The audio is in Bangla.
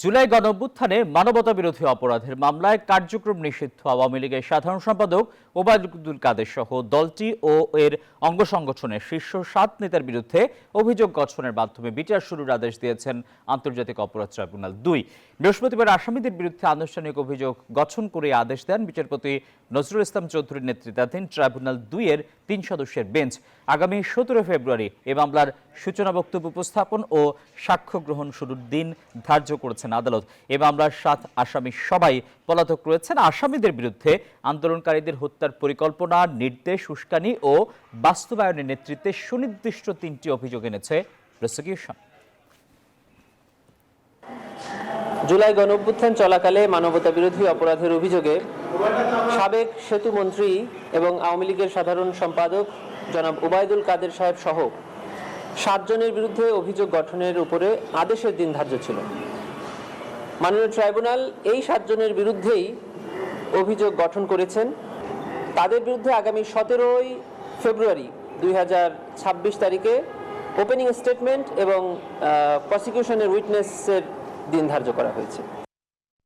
জুলাই গণঅভ্যুত্থানে মানবতাবিরোধী অপরাধের মামলায় কার্যক্রম নিষিদ্ধ আওয়ামী লীগের সাধারণ সম্পাদক ওবায়দুল কাদের সহ দলটি ও এর অঙ্গ সংগঠনের শীর্ষ ৭ নেতার বিরুদ্ধে অভিযোগ গঠনের মাধ্যমে বিচার শুরুর আদেশ দিয়েছেন আন্তর্জাতিক অপরাধ ট্রাইব্যুনাল ২। বৃহস্পতিবার আসামিদের বিরুদ্ধে আনুষ্ঠানিক অভিযোগ গঠন করে আদেশ দেন বিচারপতি নজরুল ইসলাম চৌধুরীর নেতৃত্বাধীন ট্রাইব্যুনাল ২ এর ৩ সদস্যের বেঞ্চ। আগামী ১৭ ফেব্রুয়ারি এ মামলার সূচনা বক্তব্য উপস্থাপন ও সাক্ষ্য গ্রহণ শুরুর দিন ধার্য করেছেন আদালত। এ মামলার ৭ আসামি সবাই পলাতক রয়েছেন। আসামিদের বিরুদ্ধে আন্দোলনকারীদের হত্যার পরিকল্পনা, নির্দেশ, উস্কানি ও বাস্তবায়নের নেতৃত্বে সুনির্দিষ্ট ৩টি অভিযোগ এনেছে প্রসিকিউশন। জুলাই গণঅভ্যুত্থান চলাকালে মানবতাবিরোধী অপরাধের অভিযোগে সাবেক সেতু মন্ত্রী এবং আওয়ামী লীগের সাধারণ সম্পাদক জনাব ওবায়দুল কাদের সাহেব সহ ৭ জনের বিরুদ্ধে অভিযোগ গঠনের উপরে আদেশের দিন ধার্য ছিল। মাননীয় ট্রাইব্যুনাল এই ৭ জনের বিরুদ্ধেই অভিযোগ গঠন করেছেন। তাদের বিরুদ্ধে আগামী ১৭ ফেব্রুয়ারি ২০২৬ তারিখে ওপেনিং স্টেটমেন্ট এবং প্রসিকিউশনের উইটনেসের দিন ধার্য করা হয়েছে।